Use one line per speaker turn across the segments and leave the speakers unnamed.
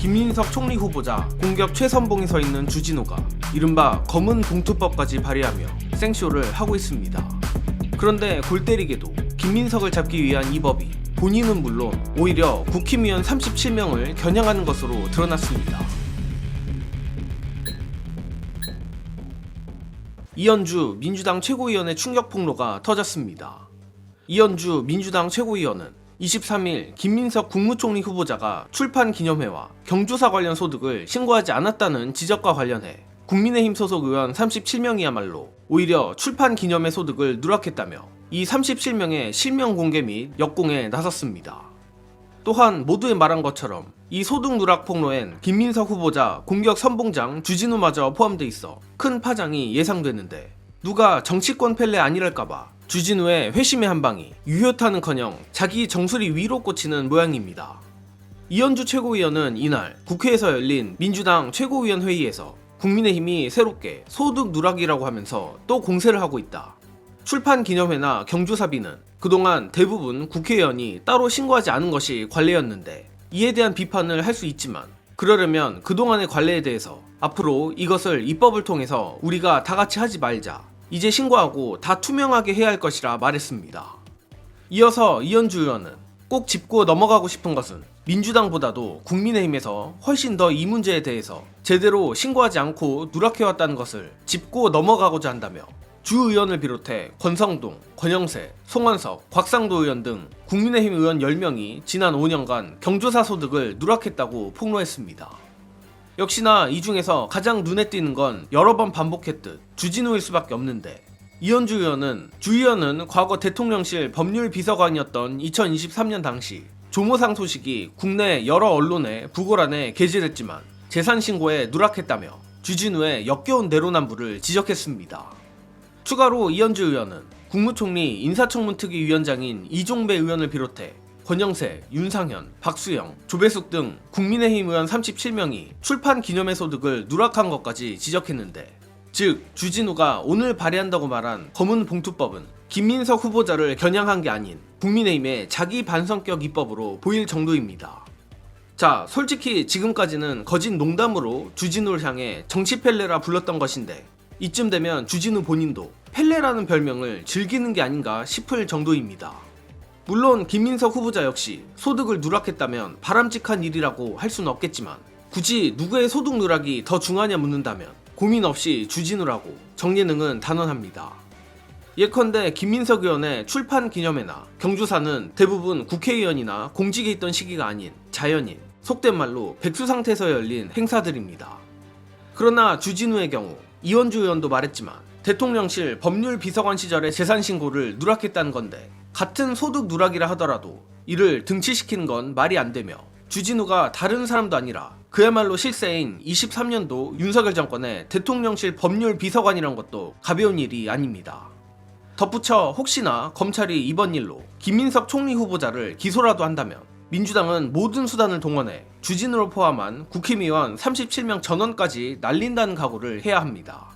김민석 총리 후보자 공격 최선봉이 서 있는 주진우가 이른바 검은 봉투법까지 발의하며 생쇼를 하고 있습니다. 그런데 골 때리게도 김민석을 잡기 위한 이 법이 본인은 물론 오히려 국힘의원 37명을 겨냥하는 것으로 드러났습니다. 이현주 민주당 최고위원의 충격 폭로가 터졌습니다. 이현주 민주당 최고위원은 23일 김민석 국무총리 후보자가 출판 기념회와 경조사 관련 소득을 신고하지 않았다는 지적과 관련해 국민의힘 소속 의원 37명이야말로 오히려 출판 기념회 소득을 누락했다며 이 37명의 실명 공개 및 역공에 나섰습니다. 또한 모두에 말한 것처럼 이 소득 누락 폭로엔 김민석 후보자 공격 선봉장 주진우마저 포함돼 있어 큰 파장이 예상되는데 누가 정치권 펠레 아니랄까봐 주진우의 회심의 한방이 유효타는커녕 자기 정수리 위로 꽂히는 모양입니다. 이현주 최고위원은 이날 국회에서 열린 민주당 최고위원 회의에서 국민의힘이 새롭게 소득 누락이라고 하면서 또 공세를 하고 있다. 출판 기념회나 경조사비는 그동안 대부분 국회의원이 따로 신고하지 않은 것이 관례였는데 이에 대한 비판을 할 수 있지만 그러려면 그동안의 관례에 대해서 앞으로 이것을 입법을 통해서 우리가 다 같이 하지 말자. 이제 신고하고 다 투명하게 해야 할 것이라 말했습니다. 이어서 이현주 의원은 꼭 짚고 넘어가고 싶은 것은 민주당보다도 국민의힘에서 훨씬 더 이 문제에 대해서 제대로 신고하지 않고 누락해왔다는 것을 짚고 넘어가고자 한다며 주 의원을 비롯해 권성동, 권영세, 송원석, 곽상도 의원 등 국민의힘 의원 10명이 지난 5년간 경조사 소득을 누락했다고 폭로했습니다. 역시나 이 중에서 가장 눈에 띄는 건 여러 번 반복했듯 주진우일 수밖에 없는데 이현주 의원은 주 의원은 과거 대통령실 법률비서관이었던 2023년 당시 조모상 소식이 국내 여러 언론의 부고란에 게재됐지만 재산신고에 누락했다며 주진우의 역겨운 내로남불을 지적했습니다. 추가로 이현주 의원은 국무총리 인사청문특위위원장인 이종배 의원을 비롯해 권영세, 윤상현, 박수영, 조배숙 등 국민의힘 의원 37명이 출판 기념회 소득을 누락한 것까지 지적했는데 즉 주진우가 오늘 발의한다고 말한 검은 봉투법은 김민석 후보자를 겨냥한 게 아닌 국민의힘의 자기 반성격 입법으로 보일 정도입니다. 자, 솔직히 지금까지는 거짓 농담으로 주진우를 향해 정치 펠레라 불렀던 것인데 이쯤 되면 주진우 본인도 펠레라는 별명을 즐기는 게 아닌가 싶을 정도입니다. 물론 김민석 후보자 역시 소득을 누락했다면 바람직한 일이라고 할 수는 없겠지만 굳이 누구의 소득 누락이 더 중하냐 묻는다면 고민 없이 주진우라고 정예능은 단언합니다. 예컨대 김민석 의원의 출판 기념회나 경조사는 대부분 국회의원이나 공직에 있던 시기가 아닌 자연인, 속된 말로 백수 상태에서 열린 행사들입니다. 그러나 주진우의 경우 이현주 의원도 말했지만 대통령실 법률비서관 시절의 재산신고를 누락했다는 건데 같은 소득 누락이라 하더라도 이를 등치시키는 건 말이 안 되며 주진우가 다른 사람도 아니라 그야말로 실세인 23년도 윤석열 정권의 대통령실 법률비서관이란 것도 가벼운 일이 아닙니다. 덧붙여 혹시나 검찰이 이번 일로 김민석 총리 후보자를 기소라도 한다면 민주당은 모든 수단을 동원해 주진우를 포함한 국힘의원 37명 전원까지 날린다는 각오를 해야 합니다.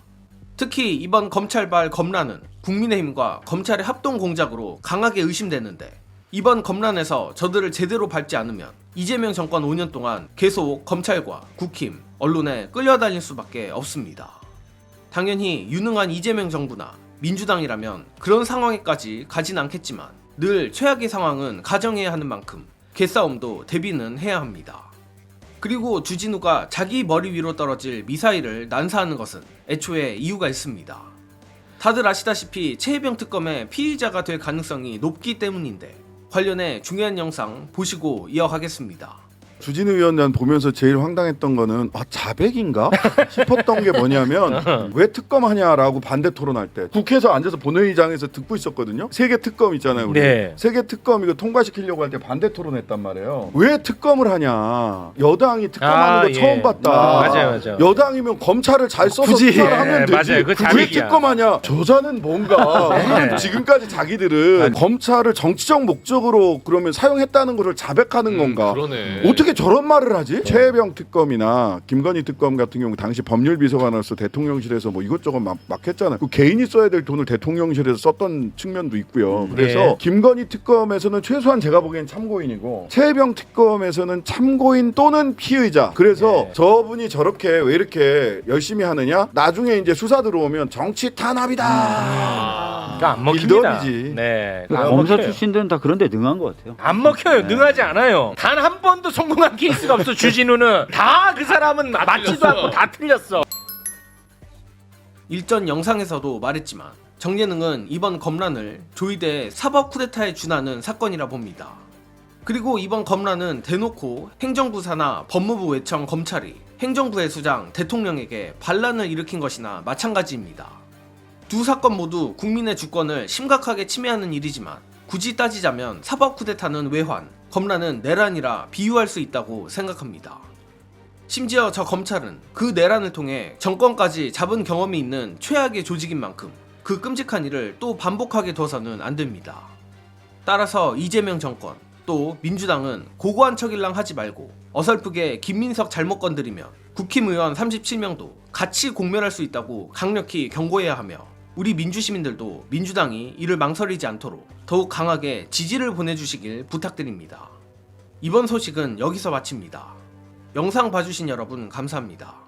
특히 이번 검찰발 검란은 국민의힘과 검찰의 합동 공작으로 강하게 의심되는데 이번 검란에서 저들을 제대로 밟지 않으면 이재명 정권 5년 동안 계속 검찰과 국힘, 언론에 끌려다닐 수밖에 없습니다. 당연히 유능한 이재명 정부나 민주당이라면 그런 상황에까지 가진 않겠지만 늘 최악의 상황은 가정해야 하는 만큼 개싸움도 대비는 해야 합니다. 그리고 주진우가 자기 머리 위로 떨어질 미사일을 난사하는 것은 애초에 이유가 있습니다. 다들 아시다시피 최혜병 특검의 피의자가 될 가능성이 높기 때문인데 관련해 중요한 영상 보시고 이어가겠습니다.
주진우 위원장 보면서 제일 황당했던 거는 자백인가 싶었던 게 뭐냐면 왜 특검하냐라고 반대 토론할 때 국회에서 앉아서 본회의장에서 듣고 있었거든요. 세계 특검 있잖아요. 우리.
네.
세계 특검 이거 통과시키려고 할 때 반대 토론했단 말이에요. 왜 특검을 하냐. 여당이 특검하는 거 처음 봤다.
맞아요.
여당이면 검찰을 잘 써서
굳이,
수사하면 되지.
맞아요. 그
왜
자백이야.
특검하냐. 저자는 뭔가 지금까지 자기들은 검찰을 정치적 목적으로 그러면 사용했다는 것을 자백하는 건가.
그러네.
어떻게 어떻게 저런 말을 하지? 최혜병 특검이나 김건희 특검 같은 경우 당시 법률비서관으로서 대통령실에서 뭐 이것저것 막 했잖아요. 그 개인이 써야 될 돈을 대통령실에서 썼던 측면도 있고요. 그래서
네.
김건희 특검에서는 최소한 제가 보기엔 참고인이고 최혜병 특검에서는 참고인 또는 피의자. 그래서
네.
저분이 저렇게 왜 이렇게 열심히 하느냐? 나중에 이제 수사 들어오면 정치 탄압이다.
그러니까 안 먹힙니다.
빌드업이지.
네,
그
안
검사
먹혀요.
출신들은 다 그런 데 능한 것 같아요.
안 먹혀요. 능하지 않아요. 단 한 번도 성공한 케이스가 없어. 주진우는 다 그 사람은 맞지도 않고 다 틀렸어.
일전 영상에서도 말했지만 정예능은 이번 검란을 조이대 사법 쿠데타에 준하는 사건이라 봅니다. 그리고 이번 검란은 대놓고 행정부사나 법무부 외청 검찰이 행정부의 수장 대통령에게 반란을 일으킨 것이나 마찬가지입니다. 두 사건 모두 국민의 주권을 심각하게 침해하는 일이지만 굳이 따지자면 사법 쿠데타는 외환, 검란은 내란이라 비유할 수 있다고 생각합니다. 심지어 저 검찰은 그 내란을 통해 정권까지 잡은 경험이 있는 최악의 조직인 만큼 그 끔찍한 일을 또 반복하게 둬서는 안 됩니다. 따라서 이재명 정권 또 민주당은 고고한 척일랑 하지 말고 어설프게 김민석 잘못 건드리면 국힘의원 37명도 같이 공멸할 수 있다고 강력히 경고해야 하며 우리 민주시민들도 민주당이 이를 망설이지 않도록 더욱 강하게 지지를 보내주시길 부탁드립니다. 이번 소식은 여기서 마칩니다. 영상 봐주신 여러분 감사합니다.